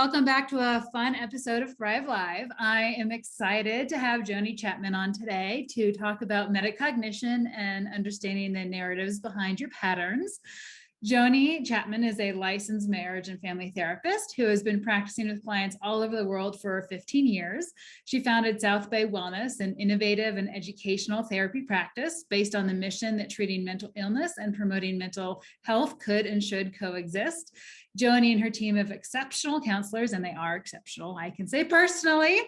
welcome back to a fun episode of Thrive Live. I am excited to have Joanie Chapman on today to talk about metacognition and understanding the narratives behind your patterns. Joanie Chapman is a licensed marriage and family therapist who has been practicing with clients all over the world for 15 years. She founded South Bay Wellness, an innovative and educational therapy practice based on the mission that treating mental illness and promoting mental health could and should coexist. Joanie and her team of exceptional counselors, and they are exceptional, I can say personally,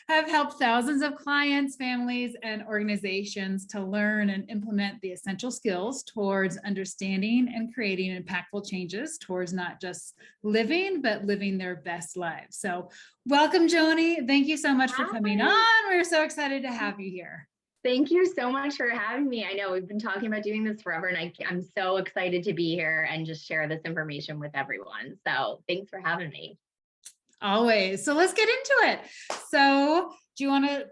have helped thousands of clients, families, and organizations to learn and implement the essential skills towards understanding and creating impactful changes towards not just living, but living their best lives. So welcome, Joanie. Thank you so much for coming on. We're so excited to have you here. Thank you so much for having me. I know we've been talking about doing this forever, and I'm so excited to be here and just share this information with everyone. So thanks for having me. Always. So let's get into it. So do you want to,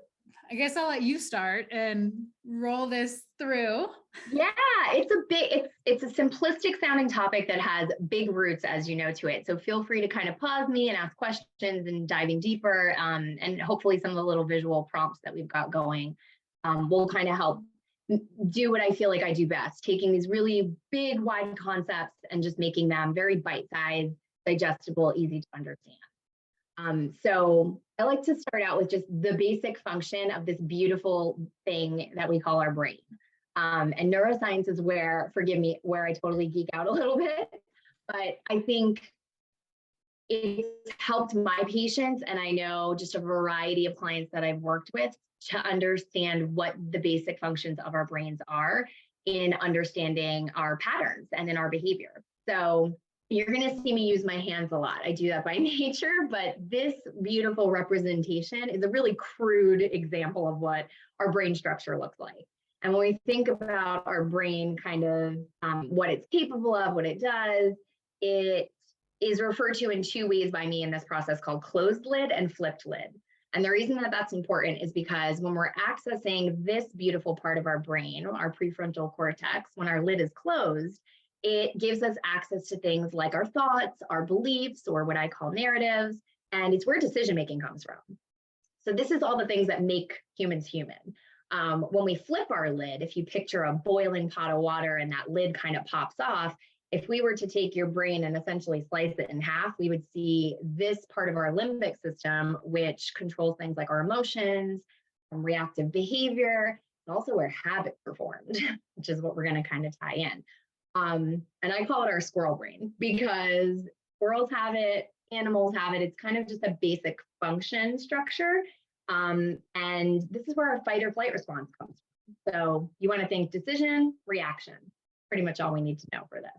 I guess I'll let you start and roll this through. Yeah, it's a simplistic sounding topic that has big roots, as you know, to it. So feel free to kind of pause me and ask questions and diving deeper. And hopefully some of the little visual prompts that we've got going will kind of help do what I feel like I do best, taking these really big, wide concepts and just making them very bite-sized, digestible, easy to understand. So I like to start out with just the basic function of this beautiful thing that we call our brain. And neuroscience is where, forgive me, where I totally geek out a little bit, but I think it's helped my patients, and I know just a variety of clients that I've worked with, to understand what the basic functions of our brains are in understanding our patterns and in our behavior. So you're going to see me use my hands a lot. I do that by nature, but this beautiful representation is a really crude example of what our brain structure looks like. And when we think about our brain, kind of what it's capable of, what it does, it is referred to in two ways by me in this process called closed lid and flipped lid. And the reason that that's important is because when we're accessing this beautiful part of our brain, our prefrontal cortex, when our lid is closed, it gives us access to things like our thoughts, our beliefs, or what I call narratives, and it's where decision-making comes from. So this is all the things that make humans human. When we flip our lid, if you picture a boiling pot of water and that lid kind of pops off, if we were to take your brain and essentially slice it in half, we would see this part of our limbic system, which controls things like our emotions, reactive behavior, and also where habits are formed, which is what we're going to kind of tie in. And I call it our squirrel brain because squirrels have it, animals have it. It's kind of just a basic function structure. And this is where our fight or flight response comes from. So you want to think decision, reaction, pretty much all we need to know for this.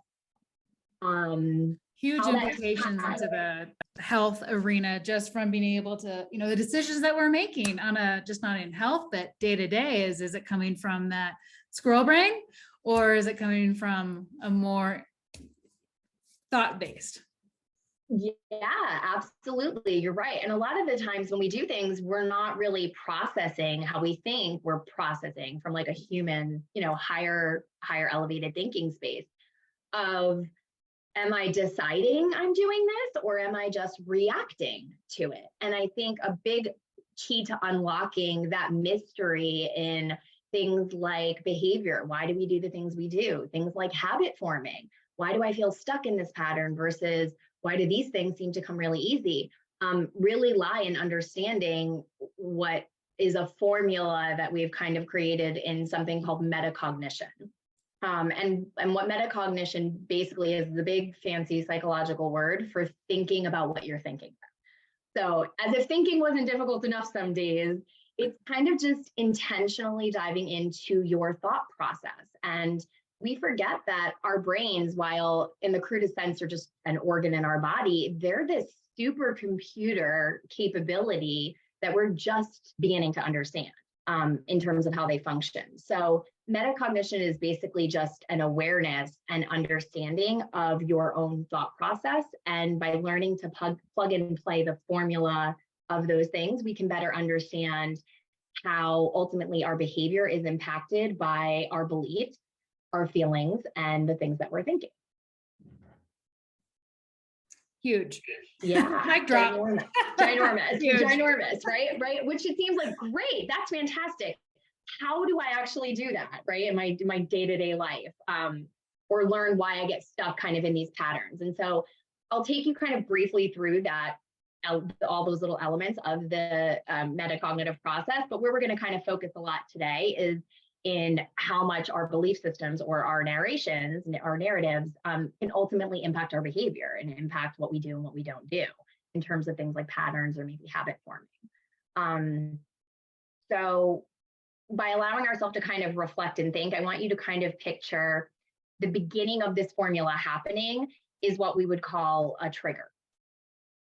Huge implications into the health arena just from being able to, the decisions that we're making on just not in health, but day to day is it coming from that squirrel brain or is it coming from a more thought-based? Yeah, absolutely. You're right. And a lot of the times when we do things, we're not really processing how we think. We're processing from like a human, higher elevated thinking space of, am I deciding I'm doing this or am I just reacting to it? And I think a big key to unlocking that mystery in things like behavior. Why do we do the things we do? Things like habit forming. Why do I feel stuck in this pattern versus why do these things seem to come really easy? Really lie in understanding what is a formula that we've kind of created in something called metacognition. And what metacognition basically is the big fancy psychological word for thinking about what you're thinking. So as if thinking wasn't difficult enough some days, it's kind of just intentionally diving into your thought process. And we forget that our brains, while in the crudest sense are just an organ in our body, they're this supercomputer capability that we're just beginning to understand in terms of how they function. So metacognition is basically just an awareness and understanding of your own thought process. And by learning to plug and play the formula of those things, we can better understand how ultimately our behavior is impacted by our beliefs, our feelings, and the things that we're thinking. Huge. Yeah. Mic drop. Ginormous, Huge. ginormous, right? Right. Which it seems like, great, that's fantastic. How do I actually do that, right? In my day-to-day life, or learn why I get stuck kind of in these patterns. And so I'll take you kind of briefly through that, all those little elements of the metacognitive process. But where we're going to kind of focus a lot today is in how much our belief systems or our narrations, our narratives, can ultimately impact our behavior and impact what we do and what we don't do in terms of things like patterns or maybe habit forming. So by allowing ourselves to kind of reflect and think, I want you to kind of picture the beginning of this formula happening is what we would call a trigger.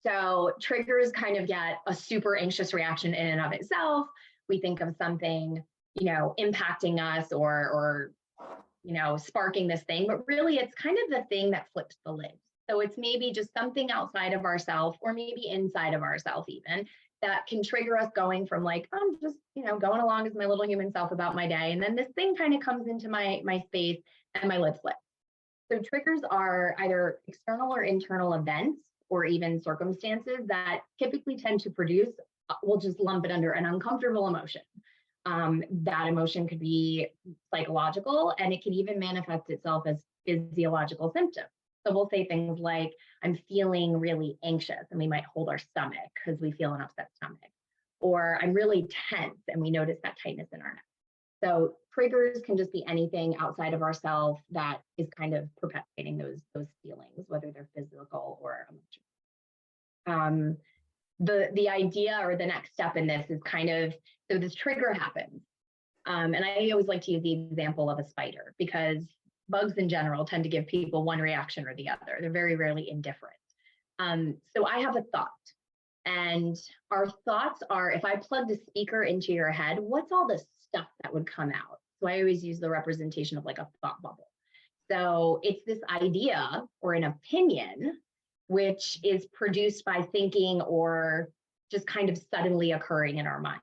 So triggers kind of get a super anxious reaction in and of itself. We think of something, impacting us or sparking this thing, but really it's kind of the thing that flips the lid. So it's maybe just something outside of ourselves or maybe inside of ourselves even that can trigger us going from like, I'm just, going along as my little human self about my day. And then this thing kind of comes into my space and my lid flips. So triggers are either external or internal events or even circumstances that typically tend to produce, we'll just lump it under an uncomfortable emotion. That emotion could be psychological, and it can even manifest itself as physiological symptoms. So we'll say things like, I'm feeling really anxious, and we might hold our stomach because we feel an upset stomach. Or I'm really tense, and we notice that tightness in our neck. So triggers can just be anything outside of ourselves that is kind of perpetuating those feelings, whether they're physical or emotional. The idea or the next step in this is kind of, so this trigger happens. And I always like to use the example of a spider because bugs in general tend to give people one reaction or the other. They're very rarely indifferent. So I have a thought, and our thoughts are, if I plug the speaker into your head, what's all the stuff that would come out? So I always use the representation of like a thought bubble. So it's this idea or an opinion which is produced by thinking or just kind of suddenly occurring in our mind.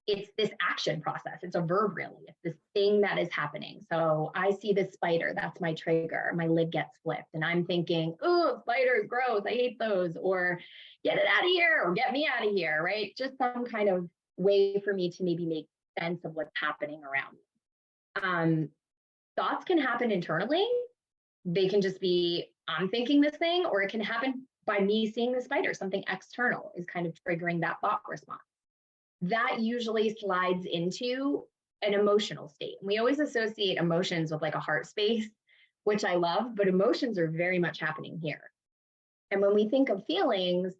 It's this action process. It's a verb, really. It's this thing that is happening. So I see this spider. That's my trigger. My lid gets flipped. And I'm thinking, oh, spiders, gross. I hate those. Or get it out of here or get me out of here, right? Just some kind of way for me to maybe make sense of what's happening around me. Thoughts can happen internally. They can just be, I'm thinking this thing, or it can happen by me seeing the spider. Something external is kind of triggering that thought response. That usually slides into an emotional state. And we always associate emotions with like a heart space, which I love, but emotions are very much happening here. And when we think of feelings,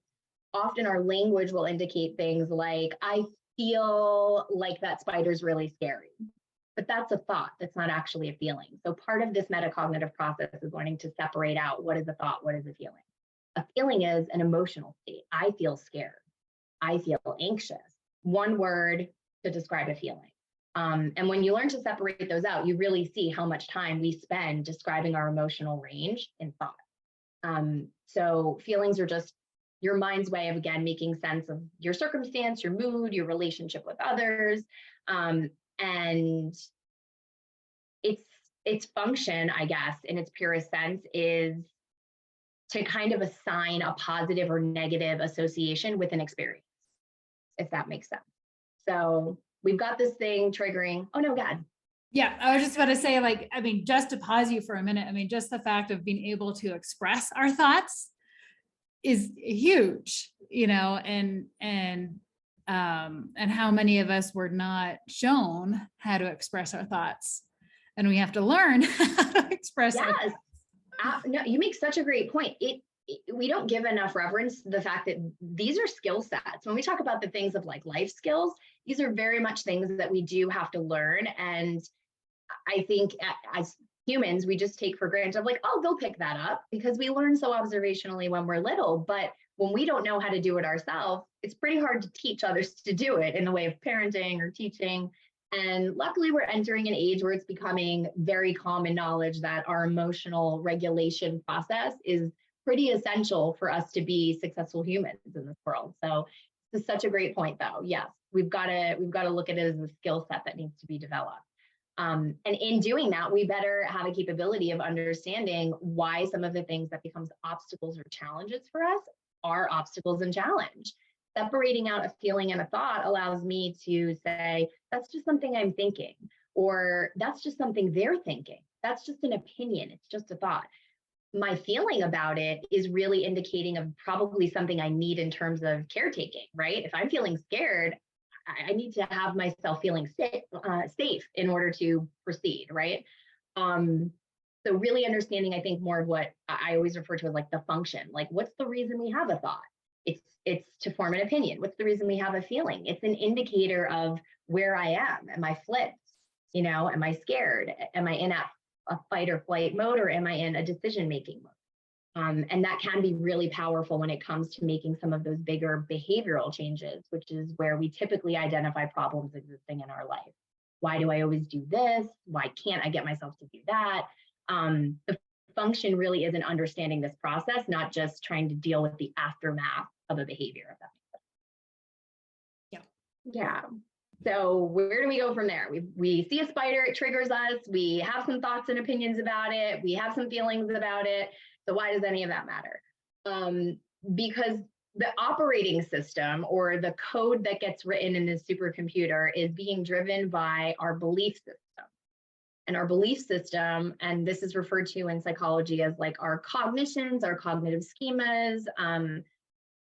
often our language will indicate things like, I feel like that spider's really scary. But that's a thought. That's not actually a feeling. So part of this metacognitive process is learning to separate out what is a thought, what is a feeling. A feeling is an emotional state. I feel scared. I feel anxious. One word to describe a feeling. And when you learn to separate those out, you really see how much time we spend describing our emotional range in thought. So feelings are just your mind's way of, again, making sense of your circumstance, your mood, your relationship with others. And its function, I guess, in its purest sense, is to kind of assign a positive or negative association with an experience, if that makes sense. So we've got this thing triggering. Oh no, God. Yeah, I was just about to say, like, I mean, just to pause you for a minute, I mean, just the fact of being able to express our thoughts is huge, and how many of us were not shown how to express our thoughts, and we have to learn how to express our thoughts. No, you make such a great point. We don't give enough reverence to the fact that these are skill sets. When we talk about the things of like life skills, these are very much things that we do have to learn. And I think as humans, we just take for granted of like, oh, they'll pick that up because we learn so observationally when we're little. But when we don't know how to do it ourselves, it's pretty hard to teach others to do it in the way of parenting or teaching. And luckily, we're entering an age where it's becoming very common knowledge that our emotional regulation process is pretty essential for us to be successful humans in this world. So this is such a great point, though. Yes, we've got to look at it as a skill set that needs to be developed. And in doing that, we better have a capability of understanding why some of the things that becomes obstacles or challenges for us are obstacles and challenge. Separating out a feeling and a thought allows me to say, that's just something I'm thinking, or that's just something they're thinking. That's just an opinion. It's just a thought. My feeling about it is really indicating of probably something I need in terms of caretaking, right? If I'm feeling scared, I need to have myself feeling safe in order to proceed, right? So really understanding, I think, more of what I always refer to as like the function. Like, what's the reason we have a thought? It's to form an opinion. What's the reason we have a feeling? It's an indicator of where I am. Am I flipped? You know, am I scared? Am I in a fight or flight mode, or am I in a decision-making mode? And that can be really powerful when it comes to making some of those bigger behavioral changes, which is where we typically identify problems existing in our life. Why do I always do this? Why can't I get myself to do that? The function really is in understanding this process, not just trying to deal with the aftermath of a behavior, if that makes sense. Yeah. So where do we go from there? We see a spider, it triggers us. We have some thoughts and opinions about it. We have some feelings about it. So why does any of that matter? Because the operating system, or the code that gets written in this supercomputer, is being driven by our belief system. And our belief system, and this is referred to in psychology as like our cognitions, our cognitive schemas,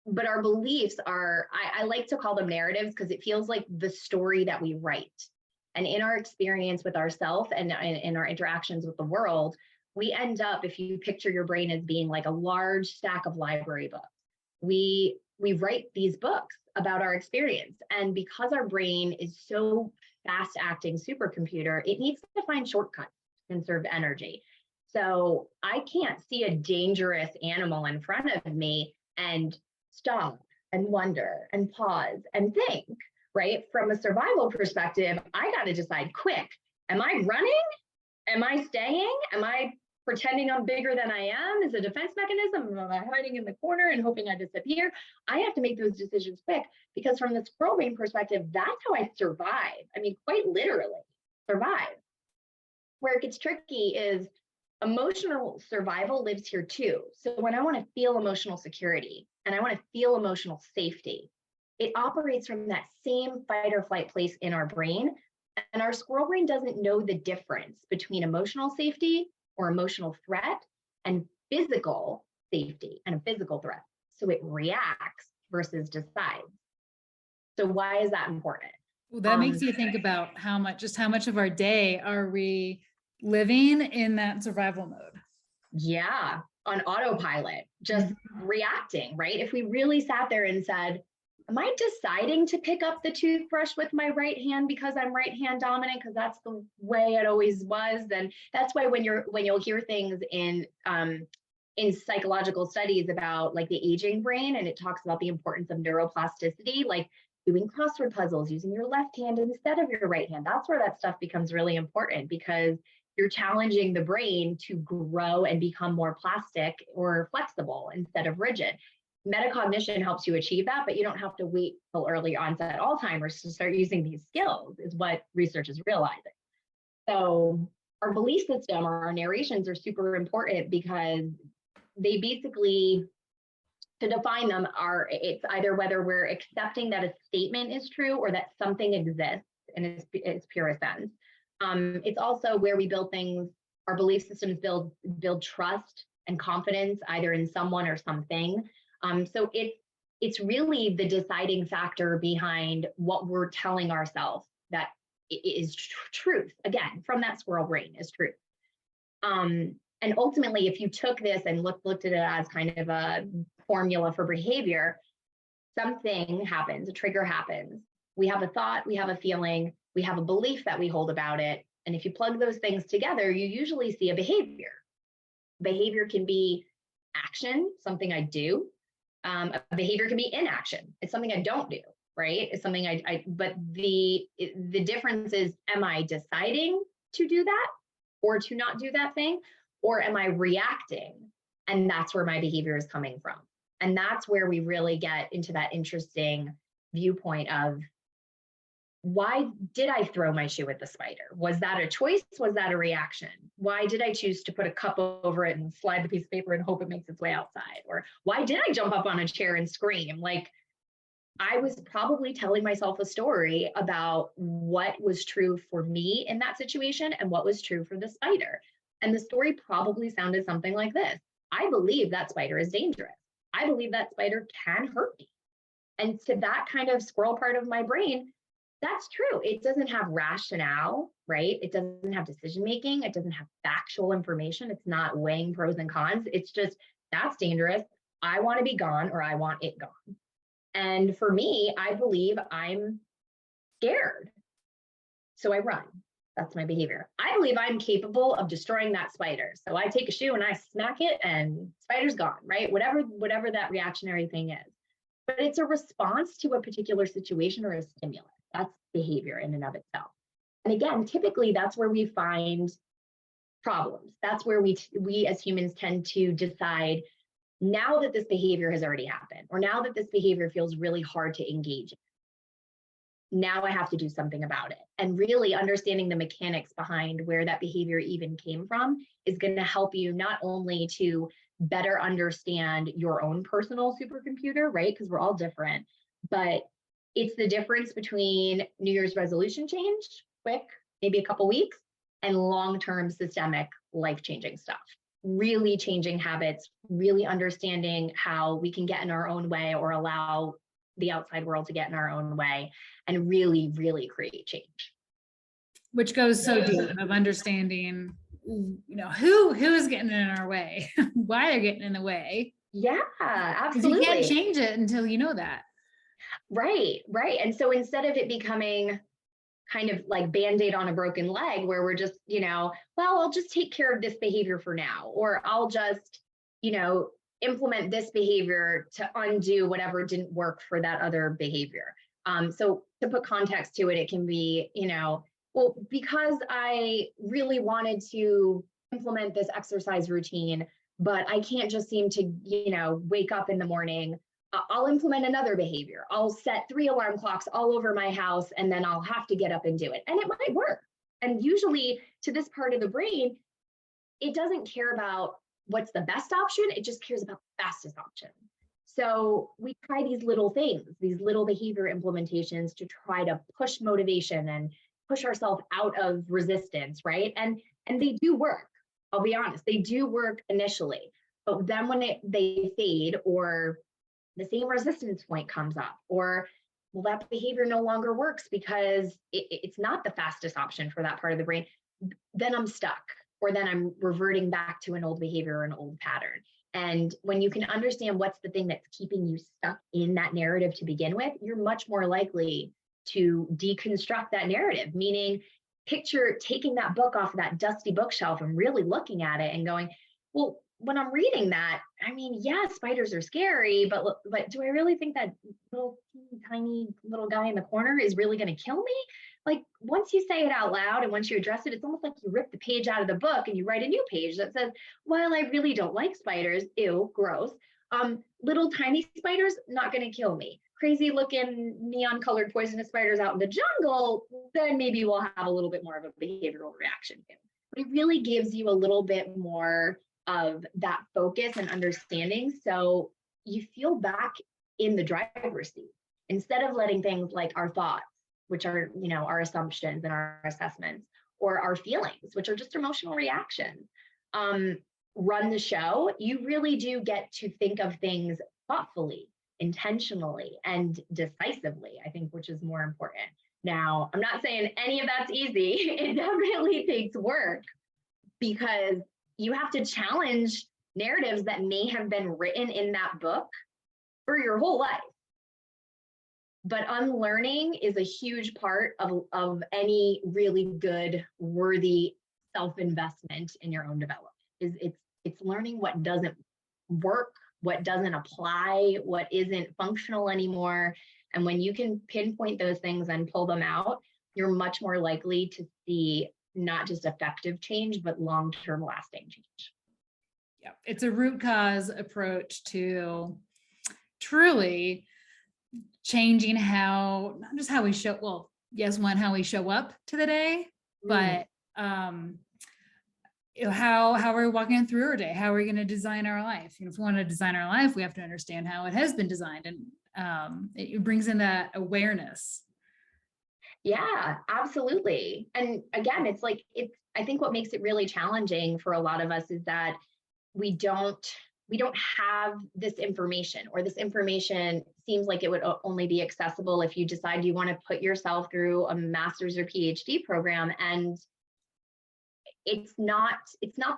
but our beliefs are, I like to call them narratives, because it feels like the story that we write. And in our experience with ourselves and in our interactions with the world, we end up, if you picture your brain as being like a large stack of library books, we write these books about our experience. And because our brain is so fast acting supercomputer, it needs to find shortcuts to conserve energy. So I can't see a dangerous animal in front of me and stop and wonder and pause and think, right? From a survival perspective, I got to decide quick. Am I running? Am I staying? Am I pretending I'm bigger than I am as a defense mechanism? Am I hiding in the corner and hoping I disappear? I have to make those decisions quick, because from the squirrel brain perspective, that's how I survive. I mean, quite literally survive. Where it gets tricky is emotional survival lives here too. So when I want to feel emotional security and I want to feel emotional safety, it operates from that same fight or flight place in our brain. And our squirrel brain doesn't know the difference between emotional safety or emotional threat and physical safety and a physical threat. So it reacts versus decides. So why is that important? Well, that makes you think about how much of our day are we living in that survival mode? Yeah, on autopilot, just reacting, right? If we really sat there and said, am I deciding to pick up the toothbrush with my right hand because I'm right hand dominant, because that's the way it always was? Then that's why when you'll hear things in psychological studies about like the aging brain, and it talks about the importance of neuroplasticity, like doing crossword puzzles using your left hand instead of your right hand. That's where that stuff becomes really important, because you're challenging the brain to grow and become more plastic or flexible instead of rigid. Metacognition helps you achieve that, but you don't have to wait till early onset Alzheimer's to start using these skills, is what research is realizing. So our belief system, or our narrations, are super important, because they basically, to define them, it's either whether we're accepting that a statement is true or that something exists in its purest sense. It's also where we build things. Our belief systems build trust and confidence either in someone or something. So it's really the deciding factor behind what we're telling ourselves that is truth. Again, from that squirrel brain is truth. And ultimately, if you took this and looked at it as kind of a formula for behavior, something happens, a trigger happens. We have a thought, we have a feeling, we have a belief that we hold about it. And if you plug those things together, you usually see a behavior. Behavior can be action, something I do. A behavior can be inaction. It's something I don't do, right? It's something but the difference is, am I deciding to do that or to not do that thing? Or am I reacting? And that's where my behavior is coming from. And that's where we really get into that interesting viewpoint of why did I throw my shoe at the spider? Was that a choice? Was that a reaction? Why did I choose to put a cup over it and slide the piece of paper and hope it makes its way outside? Or why did I jump up on a chair and scream? Like, I was probably telling myself a story about what was true for me in that situation and what was true for the spider. And the story probably sounded something like this. I believe that spider is dangerous. I believe that spider can hurt me. And to that kind of squirrel part of my brain, that's true. It doesn't have rationale, right? It doesn't have decision making. It doesn't have factual information. It's not weighing pros and cons. It's just, that's dangerous. I want to be gone, or I want it gone. And for me, I believe I'm scared, so I run. That's my behavior. I believe I'm capable of destroying that spider. So I take a shoe and I smack it and spider's gone, right? Whatever that reactionary thing is. But it's a response to a particular situation or a stimulus. That's behavior in and of itself. And again, typically that's where we find problems. That's where we as humans tend to decide, now that this behavior has already happened, or now that this behavior feels really hard to engage in, now I have to do something about it. And really understanding the mechanics behind where that behavior even came from is going to help you not only to better understand your own personal supercomputer, right? Because we're all different, but it's the difference between New Year's resolution change, quick, maybe a couple weeks, and long-term systemic life-changing stuff. Really changing habits, really understanding how we can get in our own way or allow the outside world to get in our own way, and really, really create change. Which goes so deep of understanding, who is getting in our way, why they're getting in the way. Yeah, absolutely. You can't change it until you know that. Right. And so instead of it becoming kind of like Band-Aid on a broken leg, where we're just, well, I'll just take care of this behavior for now, or I'll just, implement this behavior to undo whatever didn't work for that other behavior. So to put context to it, it can be, well, because I really wanted to implement this exercise routine, but I can't just seem to, wake up in the morning, I'll implement another behavior. I'll set 3 alarm clocks all over my house, and then I'll have to get up and do it. And it might work. And usually to this part of the brain, it doesn't care about what's the best option. It just cares about the fastest option. So we try these little things, these little behavior implementations to try to push motivation and push ourselves out of resistance, right? And they do work. I'll be honest, they do work initially. But then when they fade, or the same resistance point comes up, or well, that behavior no longer works because it's not the fastest option for that part of the brain, then I'm stuck, or then I'm reverting back to an old behavior or an old pattern. And when you can understand what's the thing that's keeping you stuck in that narrative to begin with, you're much more likely to deconstruct that narrative, meaning picture taking that book off of that dusty bookshelf and really looking at it and going, well, when I'm reading that, I mean, yeah, spiders are scary, but do I really think that little tiny little guy in the corner is really going to kill me? Like, once you say it out loud and once you address it, it's almost like you rip the page out of the book and you write a new page that says, while I really don't like spiders, ew, gross, little tiny spiders, not going to kill me. Crazy looking neon colored poisonous spiders out in the jungle, then maybe we'll have a little bit more of a behavioral reaction. But it really gives you a little bit more of that focus and understanding, so you feel back in the driver's seat instead of letting things like our thoughts, which are our assumptions and our assessments, or our feelings, which are just emotional reactions, run the show. You really do get to think of things thoughtfully, intentionally, and decisively, I think, which is more important. Now, I'm not saying any of that's easy. It definitely takes work, because you have to challenge narratives that may have been written in that book for your whole life. But unlearning is a huge part of any really good, worthy self-investment in your own development. It's learning what doesn't work, what doesn't apply, what isn't functional anymore. And when you can pinpoint those things and pull them out, you're much more likely to see not just effective change, but long-term lasting change. Yeah, it's a root cause approach to truly changing how, not just how we show, well, yes, one, how we show up to the day, but how are we walking through our day? How are we going to design our life? If we want to design our life, we have to understand how it has been designed, and it brings in that awareness. Yeah, absolutely. And again, I think what makes it really challenging for a lot of us is that we don't have this information, or this information seems like it would only be accessible if you decide you want to put yourself through a master's or PhD program. And it's not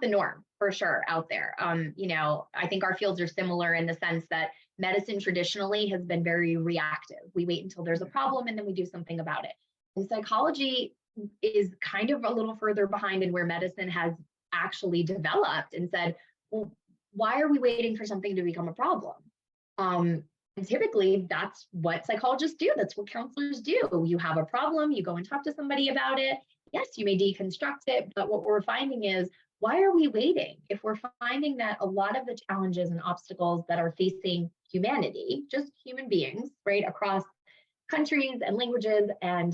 the norm for sure out there. I think our fields are similar in the sense that medicine traditionally has been very reactive. We wait until there's a problem and then we do something about it. And psychology is kind of a little further behind in where medicine has actually developed and said, well, why are we waiting for something to become a problem? And typically that's what psychologists do. That's what counselors do. You have a problem, you go and talk to somebody about it. Yes, you may deconstruct it, but what we're finding is, why are we waiting? If we're finding that a lot of the challenges and obstacles that are facing humanity, just human beings, right, across countries and languages and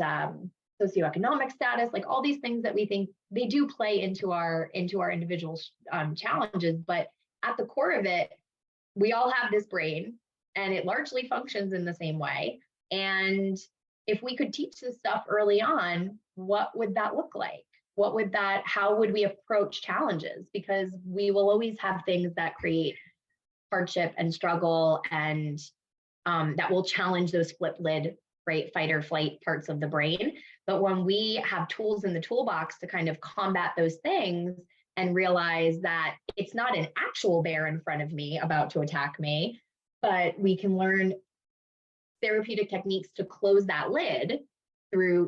socioeconomic status, like all these things that we think they do play into our individual challenges, but at the core of it, we all have this brain and it largely functions in the same way. And if we could teach this stuff early on, what would that look like? How would we approach challenges? Because we will always have things that create hardship and struggle, and that will challenge those flip lid, right, fight or flight parts of the brain. But when we have tools in the toolbox to kind of combat those things and realize that it's not an actual bear in front of me about to attack me, but we can learn therapeutic techniques to close that lid through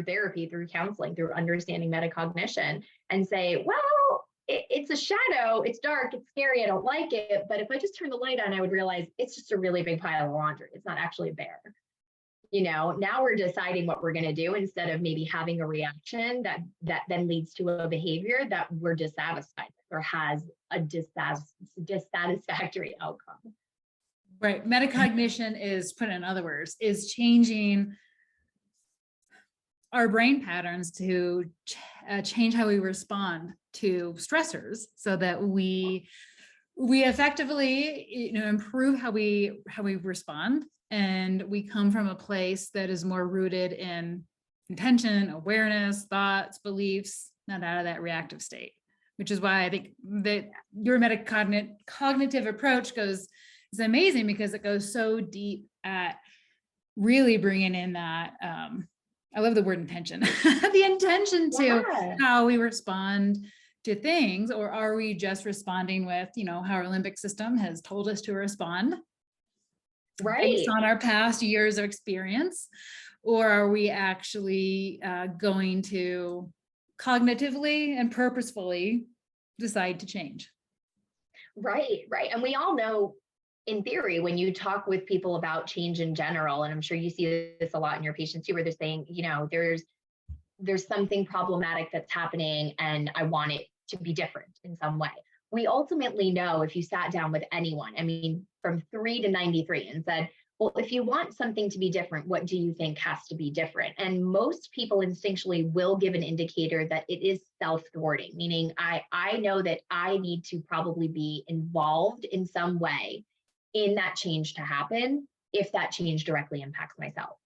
therapy, through counseling, through understanding metacognition, and say, well, it's a shadow, it's dark, it's scary, I don't like it. But if I just turn the light on, I would realize it's just a really big pile of laundry. It's not actually a bear. Now we're deciding what we're going to do instead of maybe having a reaction that then leads to a behavior that we're dissatisfied with or has a dissatisfactory outcome. Right. Metacognition is, put in other words, is changing our brain patterns to change how we respond to stressors, so that we effectively improve how we respond, and we come from a place that is more rooted in intention, awareness, thoughts, beliefs, not out of that reactive state. Which is why I think that your metacognitive approach is amazing, because it goes so deep at really bringing in that I love the word intention, the intention to how we respond to things. Or are we just responding with, how our limbic system has told us to respond, right, based on our past years of experience? Or are we actually going to cognitively and purposefully decide to change? Right. And we all know, in theory, when you talk with people about change in general, and I'm sure you see this a lot in your patients too, where they're saying, there's something problematic that's happening and I want it to be different in some way. We ultimately know, if you sat down with anyone, from 3 to 93, and said, well, if you want something to be different, what do you think has to be different? And most people instinctually will give an indicator that it is self-thwarting, meaning I know that I need to probably be involved in some way in that change to happen, if that change directly impacts myself.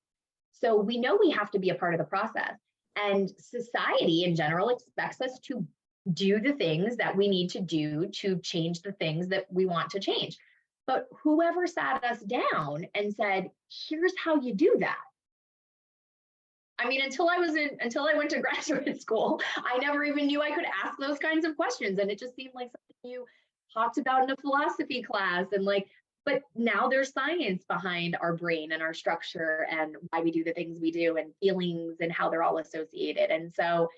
So we know we have to be a part of the process. And society in general expects us to do the things that we need to do to change the things that we want to change. But whoever sat us down and said, here's how you do that? Until I went to graduate school, I never even knew I could ask those kinds of questions. And it just seemed like something you talked about in a philosophy class. But now there's science behind our brain and our structure and why we do the things we do, and feelings and how they're all associated. And so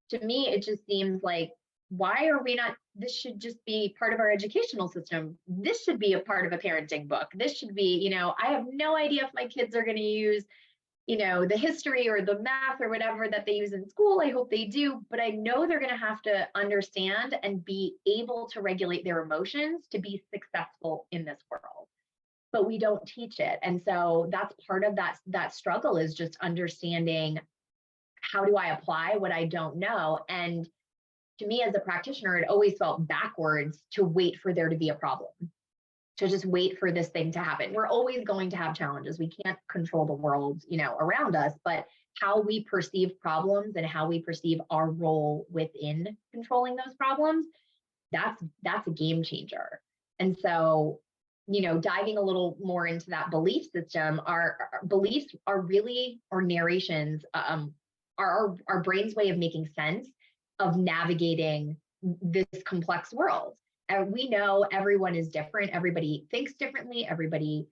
to me, it just seems like, why are we not, this should just be part of our educational system. This should be a part of a parenting book. This should be, I have no idea if my kids are going to use, the history or the math or whatever that they use in school. I hope they do, but I know they're going to have to understand and be able to regulate their emotions to be successful in this world. but we don't teach it. And so that's part of that struggle, is just understanding, how do I apply what I don't know? And to me as a practitioner, it always felt backwards to wait for there to be a problem, to just wait for this thing to happen. We're always going to have challenges. We can't control the world, around us, but how we perceive problems and how we perceive our role within controlling those problems, that's a game changer. And so, diving a little more into that belief system, our beliefs are really, or narrations, are our brain's way of making sense of navigating this complex world. And we know everyone is different. Everybody thinks differently. Everybody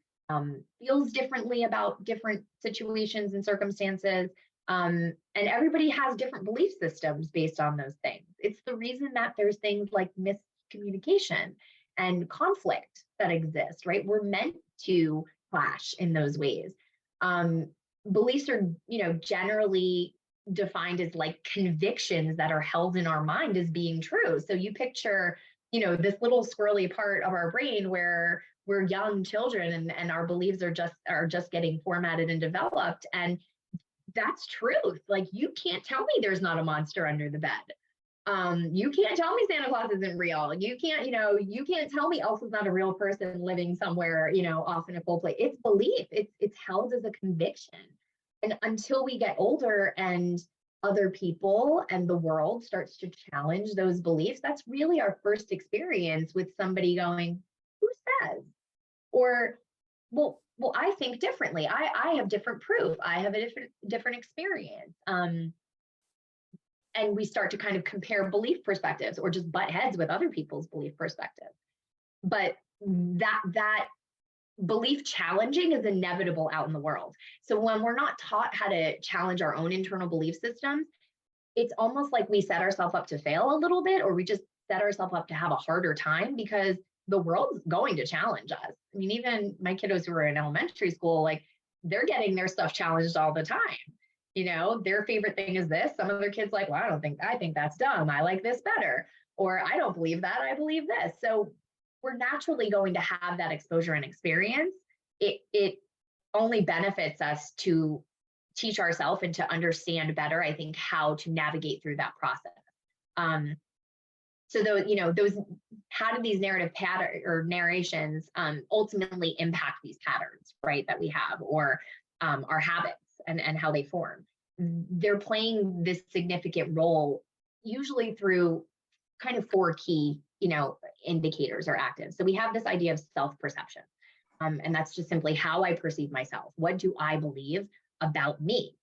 feels differently about different situations and circumstances. And everybody has different belief systems based on those things. It's the reason that there's things like miscommunication and conflict that exist, right? We're meant to clash in those ways. Beliefs are, generally defined as like convictions that are held in our mind as being true. So you picture, this little squirrely part of our brain where we're young children and our beliefs are just getting formatted and developed. And that's truth. Like, you can't tell me there's not a monster under the bed. You can't tell me Santa Claus isn't real. You can't tell me Elsa's not a real person living somewhere, off in a cold place. It's belief. It's held as a conviction. And until we get older and other people and the world starts to challenge those beliefs, that's really our first experience with somebody going, who says? Or, well, I think differently. I have different proof. I have a different experience. And we start to kind of compare belief perspectives, or just butt heads with other people's belief perspectives. But that belief challenging is inevitable out in the world. So when we're not taught how to challenge our own internal belief systems, it's almost like we set ourselves up to fail a little bit, or we just set ourselves up to have a harder time, because the world's going to challenge us. I mean, even my kiddos who are in elementary school, like, they're getting their stuff challenged all the time. Their favorite thing is this. Some of their kids like, well, I think that's dumb. I like this better. Or I don't believe that. I believe this. So we're naturally going to have that exposure and experience. It only benefits us to teach ourselves and to understand better, I think, how to navigate through that process. So those, how do these narrative pattern or narrations ultimately impact these patterns, right, that we have, or our habits and how they form? They're playing this significant role, usually through kind of 4 key, indicators or actives. So we have this idea of self-perception. And that's just simply how I perceive myself. What do I believe about me?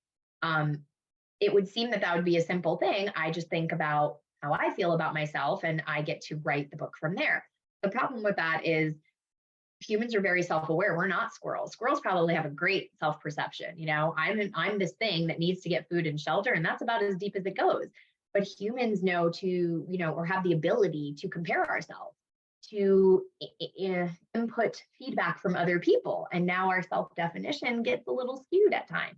It would seem that would be a simple thing. I just think about how I feel about myself, and I get to write the book from there. The problem with that is humans are very self-aware. We're not squirrels. Squirrels probably have a great self-perception. I'm this thing that needs to get food and shelter, and that's about as deep as it goes. But humans know to, or have the ability to compare ourselves, to input feedback from other people. And now our self-definition gets a little skewed at times.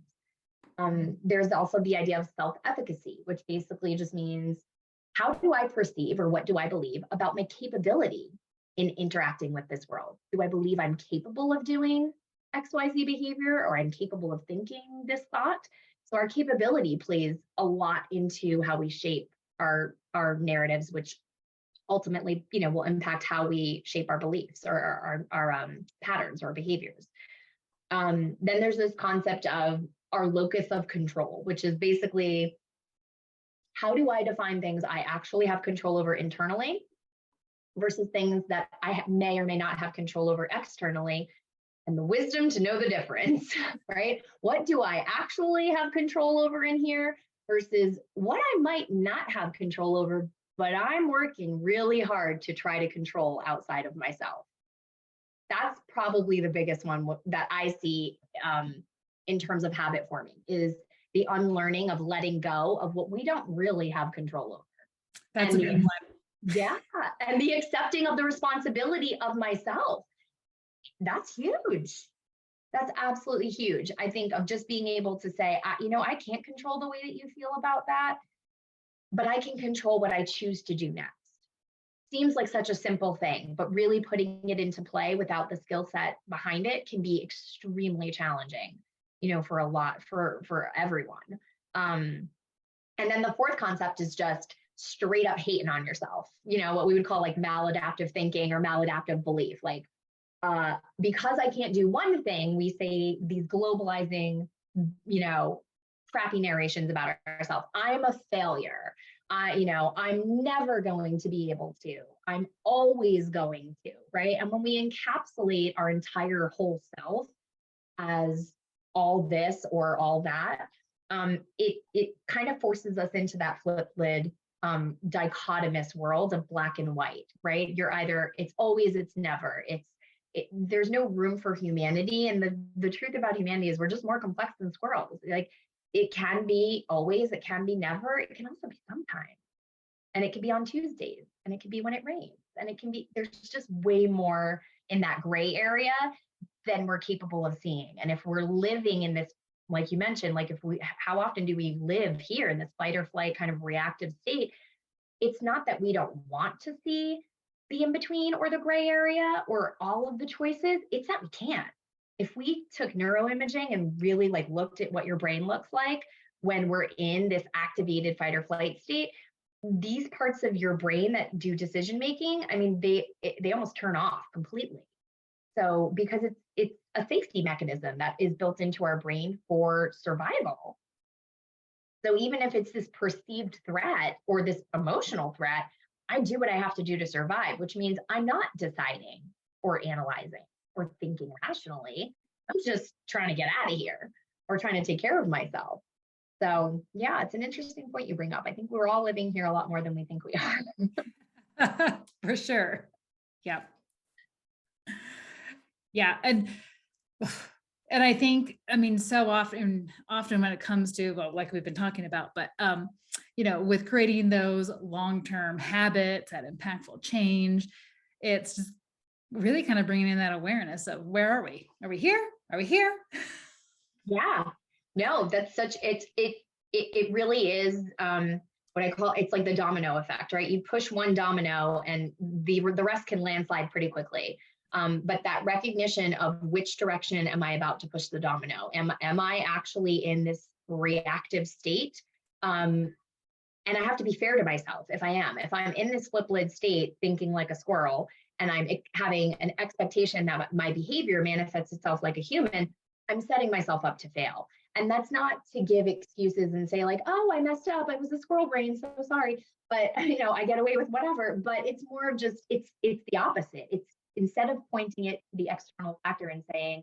There's also the idea of self-efficacy, which basically just means, how do I perceive, or what do I believe about my capability in interacting with this world? Do I believe I'm capable of doing XYZ behavior, or I'm capable of thinking this thought? So our capability plays a lot into how we shape our narratives, which ultimately, will impact how we shape our beliefs or our patterns or behaviors. Then there's this concept of our locus of control, which is basically, how do I define things I actually have control over internally versus things that I may or may not have control over externally, and the wisdom to know the difference, right? What do I actually have control over in here versus what I might not have control over, but I'm working really hard to try to control outside of myself? That's probably the biggest one that I see in terms of habit forming, is the unlearning of letting go of what we don't really have control over. That's a good one. Yeah. And the accepting of the responsibility of myself. That's huge. That's absolutely huge. I think of just being able to say, I can't control the way that you feel about that, but I can control what I choose to do next. seems like such a simple thing, but really putting it into play without the skill set behind it can be extremely challenging, for everyone. And then the fourth concept is just straight up hating on yourself, what we would call like maladaptive thinking or maladaptive belief. Like, because I can't do one thing, we say these globalizing, crappy narrations about ourselves. I'm a failure. I'm never going to be able to. I'm always going to, right? And when we encapsulate our entire whole self as all this or all that, it kind of forces us into that flip lid, dichotomous world of black and white, right? You're either, it's always, it's never, there's no room for humanity. And the truth about humanity is we're just more complex than squirrels. Like, it can be always, it can be never, it can also be sometimes. And it can be on Tuesdays, and it can be when it rains, and it can be, there's just way more in that gray area than we're capable of seeing. And if we're living in this, like you mentioned, like how often do we live here in this fight or flight kind of reactive state? It's not that we don't want to see the in-between or the gray area or all of the choices, it's that we can't. If we took neuroimaging and really like looked at what your brain looks like when we're in this activated fight or flight state, these parts of your brain that do decision making, I mean, they almost turn off completely. So because it's a safety mechanism that is built into our brain for survival. So even if it's this perceived threat or this emotional threat, I do what I have to do to survive, which means I'm not deciding or analyzing or thinking rationally. I'm just trying to get out of here or trying to take care of myself. So yeah, it's an interesting point you bring up. I think we're all living here a lot more than we think we are. For sure. Yeah. Yeah. And I think, I mean, so often when it comes to, well, like we've been talking about, but, with creating those long-term habits, that impactful change, it's just really kind of bringing in that awareness of where are we? Are we here? Are we here? Yeah, no, that's it really is, what I call, it's like the domino effect, right? You push one domino and the rest can landslide pretty quickly. But that recognition of which direction am I about to push the domino? Am I actually in this reactive state? And I have to be fair to myself if I'm in this flip lid state, thinking like a squirrel, and I'm having an expectation that my behavior manifests itself like a human, I'm setting myself up to fail. And that's not to give excuses and say like, oh, I messed up, I was a squirrel brain, so sorry. But I get away with whatever. But it's more of just, it's the opposite. It's, instead of pointing it to the external factor and saying,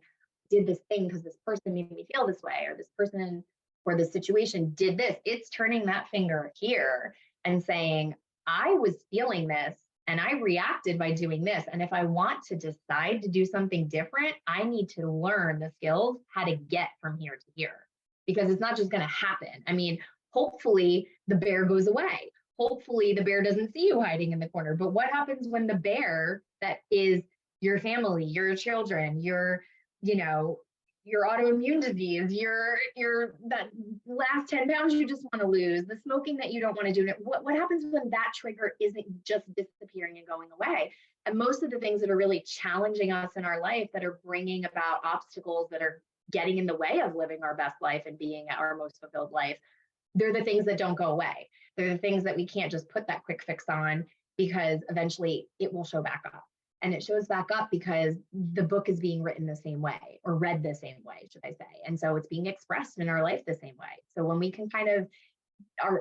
did this thing because this person made me feel this way, or this person or this situation did this, it's turning that finger here and saying, I was feeling this and I reacted by doing this. And if I want to decide to do something different, I need to learn the skills how to get from here to here, because it's not just going to happen. I mean, hopefully the bear goes away. Hopefully the bear doesn't see you hiding in the corner. But what happens when the bear that is your family, your children, your autoimmune disease, your that last 10 pounds you just want to lose, the smoking that you don't want to do, what happens when that trigger isn't just disappearing and going away? And most of the things that are really challenging us in our life, that are bringing about obstacles that are getting in the way of living our best life and being our most fulfilled life, they're the things that don't go away. They're the things that we can't just put that quick fix on, because eventually it will show back up. And it shows back up because the book is being written the same way, or read the same way, should I say. And so it's being expressed in our life the same way. So when we can kind of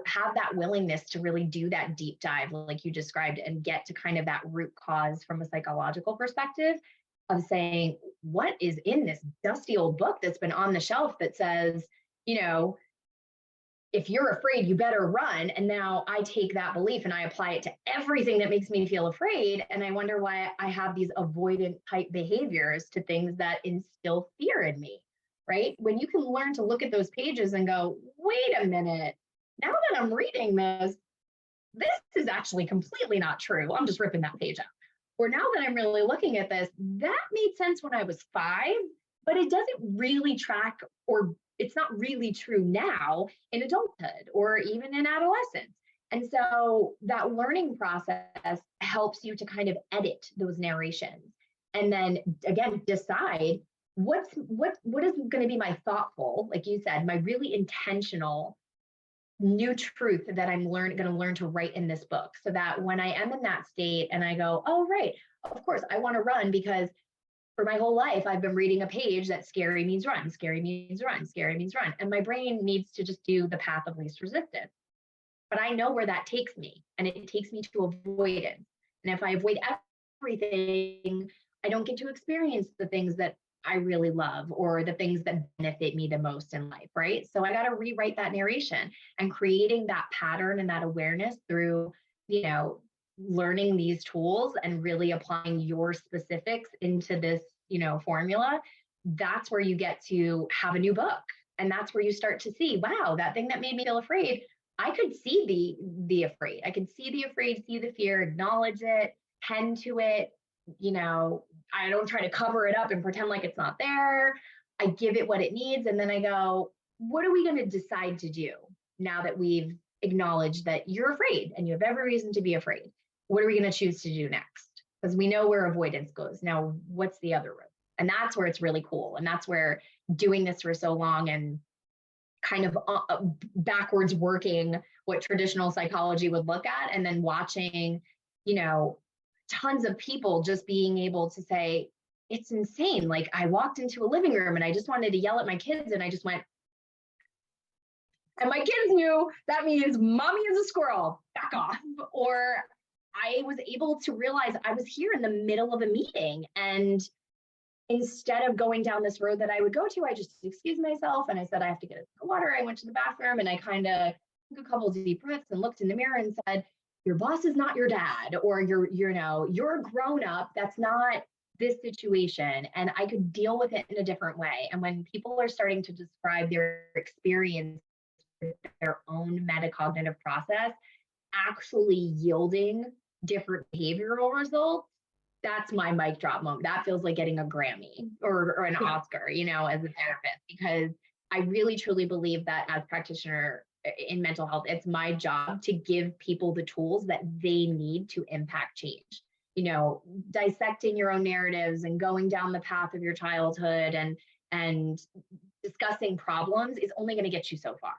have that willingness to really do that deep dive, like you described, and get to kind of that root cause from a psychological perspective of saying, what is in this dusty old book that's been on the shelf that says, if you're afraid, you better run. And now I take that belief and I apply it to everything that makes me feel afraid. And I wonder why I have these avoidant type behaviors to things that instill fear in me, right? When you can learn to look at those pages and go, wait a minute, now that I'm reading this is actually completely not true. I'm just ripping that page out. Or now that I'm really looking at this, that made sense when I was 5, but it doesn't really track, or it's not really true now in adulthood or even in adolescence. And so that learning process helps you to kind of edit those narrations. And then again, decide what is going to be my thoughtful, like you said, my really intentional new truth that I'm going to learn to write in this book, so that when I am in that state and I go, oh, right, of course, I want to run because for my whole life, I've been reading a page that scary means run, scary means run, scary means run. And my brain needs to just do the path of least resistance. But I know where that takes me, and it takes me to avoidance. And if I avoid everything, I don't get to experience the things that I really love or the things that benefit me the most in life, right? So I got to rewrite that narration, and creating that pattern and that awareness through, learning these tools and really applying your specifics into this, formula. That's where you get to have a new book. And that's where you start to see, wow, that thing that made me feel afraid, I could see the afraid. I could see the afraid, see the fear, acknowledge it, tend to it. I don't try to cover it up and pretend like it's not there. I give it what it needs. And then I go, what are we going to decide to do now that we've acknowledged that you're afraid and you have every reason to be afraid? What are we going to choose to do next? Because we know where avoidance goes. Now, what's the other route? And that's where it's really cool. And that's where doing this for so long and kind of backwards working what traditional psychology would look at, and then watching, tons of people just being able to say, it's insane. Like, I walked into a living room and I just wanted to yell at my kids, and I just went, and my kids knew that means mommy is a squirrel, back off. Or I was able to realize I was here in the middle of a meeting, and instead of going down this road that I would go to, I just excused myself and I said, I have to get water. I went to the bathroom and I kind of took a couple of deep breaths and looked in the mirror and said, your boss is not your dad, or you're a grown up. That's not this situation. And I could deal with it in a different way. And when people are starting to describe their experience with their own metacognitive process, actually yielding different behavioral results, that's my mic drop moment. That feels like getting a Grammy or an Oscar, as a therapist, because I really truly believe that as practitioner in mental health, it's my job to give people the tools that they need to impact change. Dissecting your own narratives and going down the path of your childhood and discussing problems is only going to get you so far.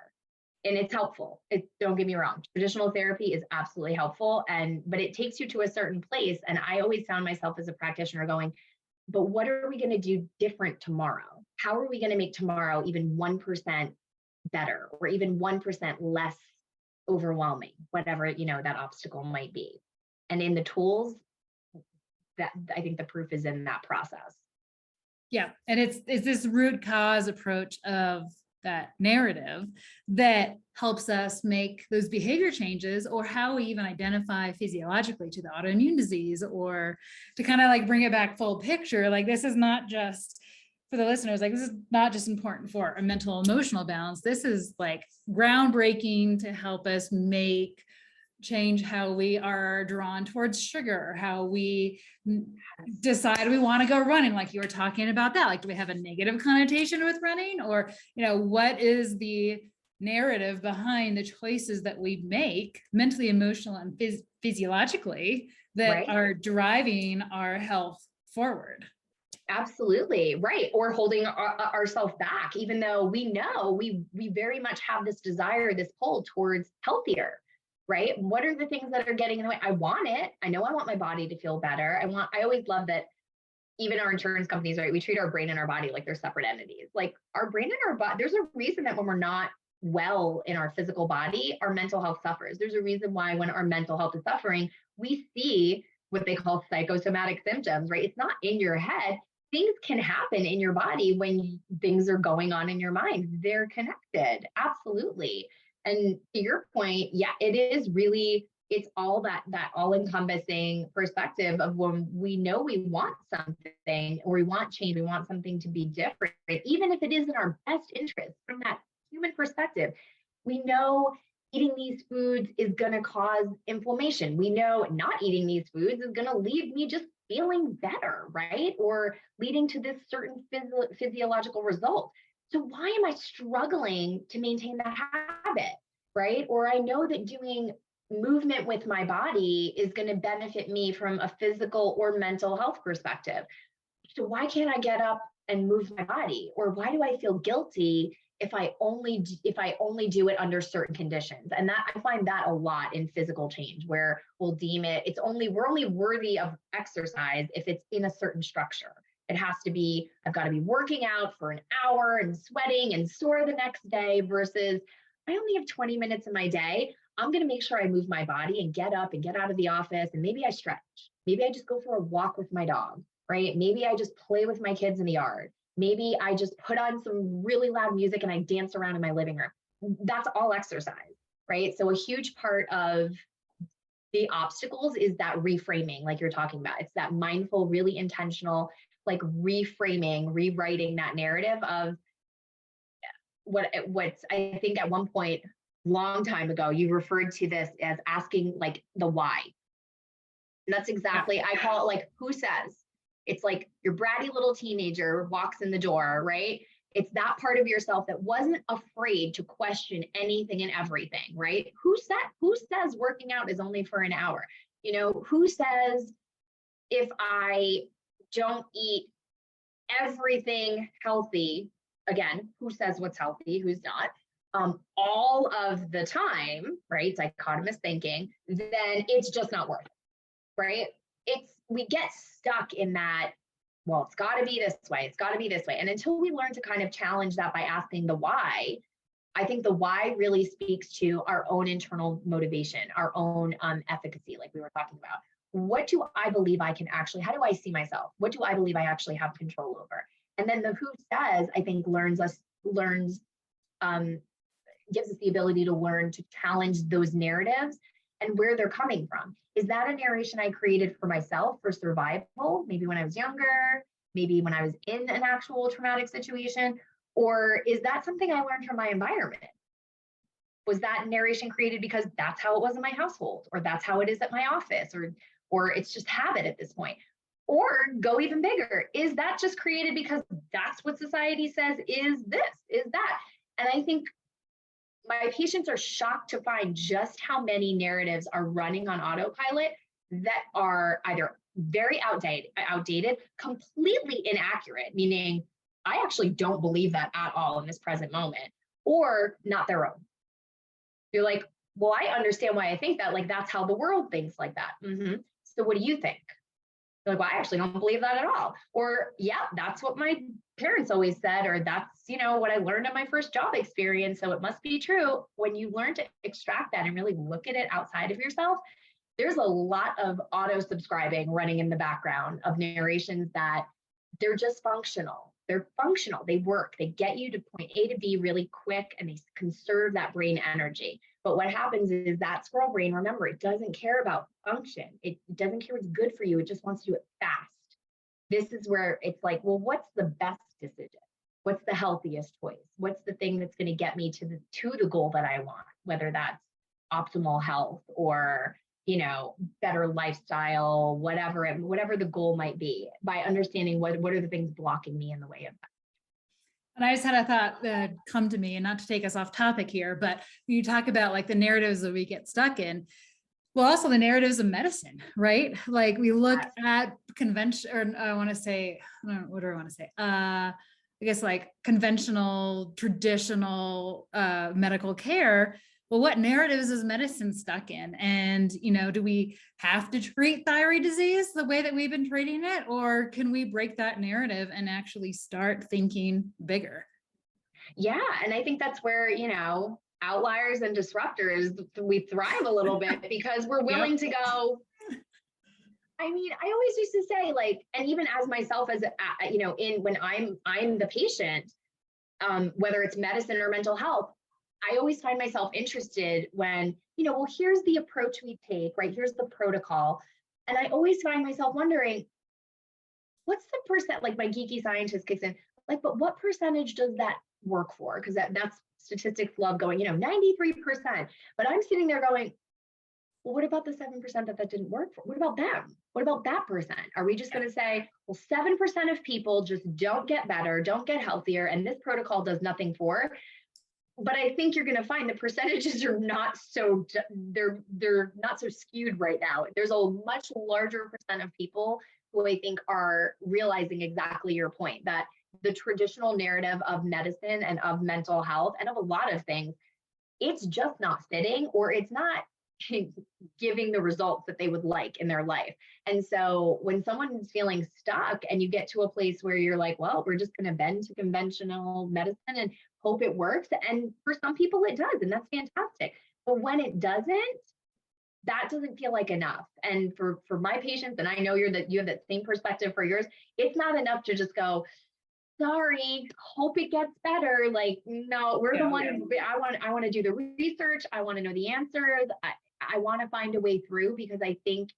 And it's helpful. Don't get me wrong. Traditional therapy is absolutely helpful, but it takes you to a certain place. And I always found myself as a practitioner going, but what are we going to do different tomorrow? How are we going to make tomorrow even 1% better, or even 1% less overwhelming, whatever, that obstacle might be? And in the tools, that I think the proof is in that process. Yeah. And it's this root cause approach of that narrative that helps us make those behavior changes, or how we even identify physiologically to the autoimmune disease, or to kind of like bring it back full picture. Like, this is not just for the listeners, like, this is not just important for our mental emotional balance. This is like groundbreaking to help us change how we are drawn towards sugar, how we decide we want to go running, like you were talking about that. Like, do we have a negative connotation with running, or, what is the narrative behind the choices that we make mentally, emotional, and physiologically that are driving our health forward? Absolutely. Right. Or holding ourselves back, even though we know we very much have this desire, this pull towards healthier. Right? What are the things that are getting in the way? I want it. I know I want my body to feel better. I always love that even our insurance companies, right? We treat our brain and our body like they're separate entities. Like, our brain and our body, there's a reason that when we're not well in our physical body, our mental health suffers. There's a reason why when our mental health is suffering, we see what they call psychosomatic symptoms, right? It's not in your head. Things can happen in your body when things are going on in your mind. They're connected. Absolutely. And to your point, yeah, it is really, it's all that all-encompassing perspective of when we know we want something, or we want change, we want something to be different, even if it is in our best interest from that human perspective. We know eating these foods is going to cause inflammation. We know not eating these foods is going to leave me just feeling better, right? Or leading to this certain physiological result. So why am I struggling to maintain that habit, right? Or I know that doing movement with my body is going to benefit me from a physical or mental health perspective. So why can't I get up and move my body? Or why do I feel guilty if I only do it under certain conditions? And that, I find that a lot in physical change, where we'll deem it, we're only worthy of exercise if it's in a certain structure. It has to be, I've got to be working out for an hour and sweating and sore the next day, versus I only have 20 minutes in my day. I'm going to make sure I move my body and get up and get out of the office. And maybe I stretch. Maybe I just go for a walk with my dog, right? Maybe I just play with my kids in the yard. Maybe I just put on some really loud music and I dance around in my living room. That's all exercise, right? So a huge part of the obstacles is that reframing, like you're talking about. It's that mindful, really intentional, like reframing, rewriting that narrative of what's, I think at one point, long time ago, you referred to this as asking like the why. And that's exactly, I call it like, who says? It's like your bratty little teenager walks in the door, right? It's that part of yourself that wasn't afraid to question anything and everything, right? Who says working out is only for an hour? You know, who says if I don't eat everything healthy, again, who says what's healthy, who's not, all of the time, right? Dichotomous thinking, then it's just not worth it, right? We get stuck in that, well, it's got to be this way. It's got to be this way. And until we learn to kind of challenge that by asking the why, I think the why really speaks to our own internal motivation, our own efficacy, like we were talking about. What do I believe I can actually, how do I see myself? What do I believe I actually have control over? And then the who says, I think gives us the ability to learn to challenge those narratives and where they're coming from. Is that a narration I created for myself for survival? Maybe when I was younger, maybe when I was in an actual traumatic situation, or is that something I learned from my environment? Was that narration created because that's how it was in my household, or that's how it is at my office, or it's just habit at this point? Or go even bigger, is that just created because that's what society says is this, is that? And I think my patients are shocked to find just how many narratives are running on autopilot that are either very outdated, completely inaccurate, meaning I actually don't believe that at all in this present moment, or not their own. You're like, well, I understand why I think that, like, that's how the world thinks like that. So what do you think? They're like, well, I actually don't believe that at all. Or, yeah, that's what my parents always said, or that's, you know, what I learned in my first job experience, so it must be true. When you learn to extract that and really look at it outside of yourself, there's a lot of auto-subscribing running in the background of narrations that they're just functional. They're functional, they work, they get you to point A to B really quick, and they conserve that brain energy. But what happens is that squirrel brain, remember, it doesn't care about function. It doesn't care what's good for you. It just wants to do it fast. This is where it's like, well, what's the best decision? What's the healthiest choice? What's the thing that's going to get me to the goal that I want, whether that's optimal health or, you know, better lifestyle, whatever the goal might be, by understanding what are the things blocking me in the way of that. And I just had a thought come to me, and not to take us off topic here, but you talk about like the narratives that we get stuck in. Well, also the narratives of medicine, right? Like we look at convention, or I want to say, what do I want to say? I guess like conventional, traditional medical care. Well, what narratives is medicine stuck in? And, you know, do we have to treat thyroid disease the way that we've been treating it? Or can we break that narrative and actually start thinking bigger? Yeah. And I think that's where, you know, outliers and disruptors, we thrive a little bit because we're willing to go. I mean, I always used to say, like, and even as myself, as you know, when I'm the patient, whether it's medicine or mental health, I always find myself interested when, you know, well, here's the approach we take, right? Here's the protocol. And I always find myself wondering, what's the percent, like my geeky scientist kicks in, like, but what percentage does that work for? Because that's statistics love going, you know, 93%. But I'm sitting there going, well, what about the 7% that didn't work for? What about them? What about that percent? Are we just going to say, well, 7% of people just don't get better, don't get healthier, and this protocol does nothing for? but I think you're going to find the percentages are not so, they're not so skewed right now. There's a much larger percent of people who I think are realizing exactly your point, that the traditional narrative of medicine and of mental health and of a lot of things, it's just not fitting, or it's not giving the results that they would like in their life. And so when someone's feeling stuck and you get to a place where you're like, well, we're just going to bend to conventional medicine and hope it works. And for some people it does, and that's fantastic. But when it doesn't, that doesn't feel like enough. And for my patients, and I know you have that same perspective for yours, it's not enough to just go, sorry, hope it gets better. Like, no, we're the one, I want to do the research. I want to know the answers. I want to find a way through, because I think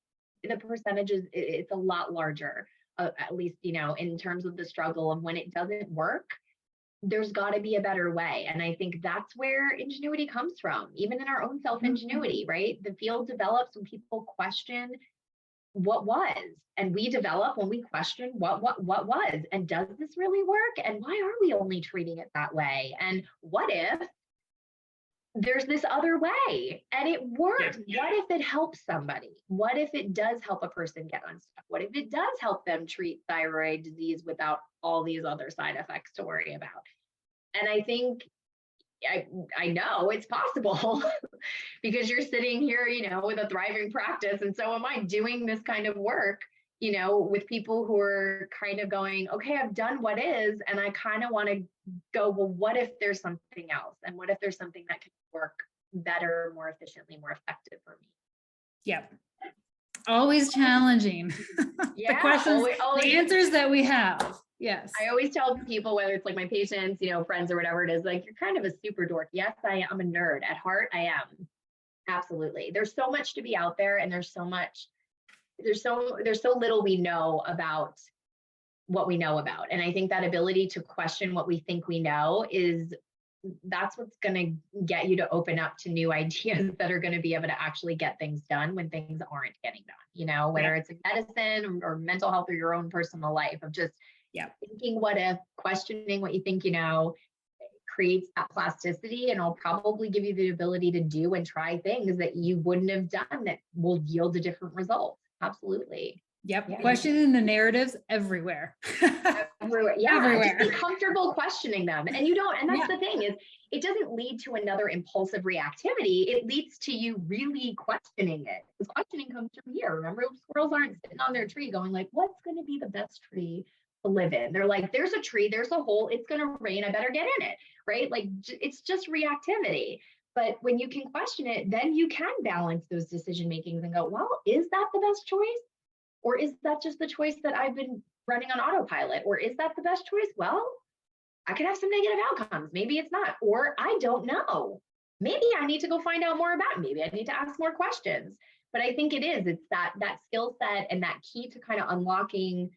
the percentages, it's a lot larger, at least, in terms of the struggle of when it doesn't work, there's got to be a better way. And I think that's where ingenuity comes from, even in our own self-ingenuity, right? The field develops when people question what was, and we develop when we question what was, and does this really work? And why are we only treating it that way? And what if there's this other way and it works? What if it helps somebody? What if it does help a person get unstuck? What if it does help them treat thyroid disease without all these other side effects to worry about? And I think I know it's possible because you're sitting here, with a thriving practice. And so am I doing this kind of work, with people who are kind of going, okay, I've done what is, and I kind of want to go, well, what if there's something else? And what if there's something that can work better, more efficiently, more effective for me? Yep. Always challenging. The questions, the answers that we have. Yes. I always tell people, whether it's like my patients, friends or whatever it is, like, you're kind of a super dork. Yes, I'm a nerd at heart. I am. Absolutely. There's so much to be out there, and there's so little we know about what we know about. And I think that ability to question what we think we know that's what's going to get you to open up to new ideas that are going to be able to actually get things done when things aren't getting done, whether it's in medicine or mental health or your own personal life, of just thinking what if, questioning what you think creates that plasticity, and it'll probably give you the ability to do and try things that you wouldn't have done that will yield a different result. Absolutely. Yep. Yeah. Questioning the narratives everywhere. Everywhere. Yeah. Everywhere. Just be comfortable questioning them. And that's the thing, is it doesn't lead to another impulsive reactivity. It leads to you really questioning it. Because questioning comes from here. Remember, squirrels aren't sitting on their tree going like, what's going to be the best tree to live in? They're like, there's a tree, there's a hole, it's going to rain, I better get in it, right? Like, it's just reactivity. But when you can question it, then you can balance those decision makings and go, well, is that the best choice? Or is that just the choice that I've been running on autopilot? Or is that the best choice? Well, I could have some negative outcomes. Maybe it's not, or I don't know. Maybe I need to go find out more about it. Maybe I need to ask more questions. But I think it's that skill set, and that key to kind of unlocking,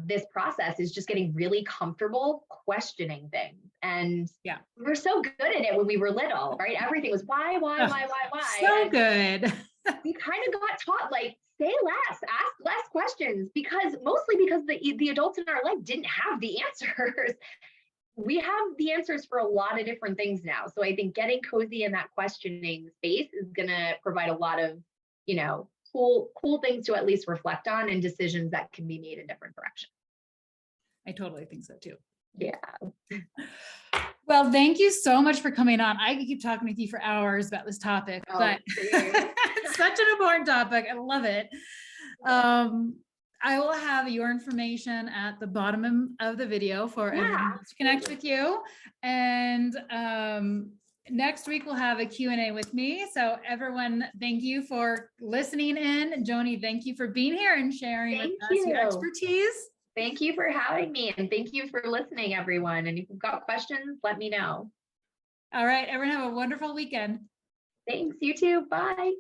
this process is just getting really comfortable questioning things. And we were so good at it when we were little, right? Everything was why? So good. We kind of got taught, like, say less, ask less questions, mostly because the adults in our life didn't have the answers. We have the answers for a lot of different things now. So I think getting cozy in that questioning space is going to provide a lot of, cool things to at least reflect on, and decisions that can be made in different directions. I totally think so too. Yeah. Well, thank you so much for coming on. I could keep talking with you for hours about this topic, but it's such an important topic. I love it. I will have your information at the bottom of the video for everyone to connect with you. And next week, we'll have a Q&A with me. So everyone, thank you for listening in. Joanie, thank you for being here and sharing with us your expertise. Thank you for having me, and thank you for listening, everyone. And if you've got questions, let me know. All right, everyone, have a wonderful weekend. Thanks, you too. Bye.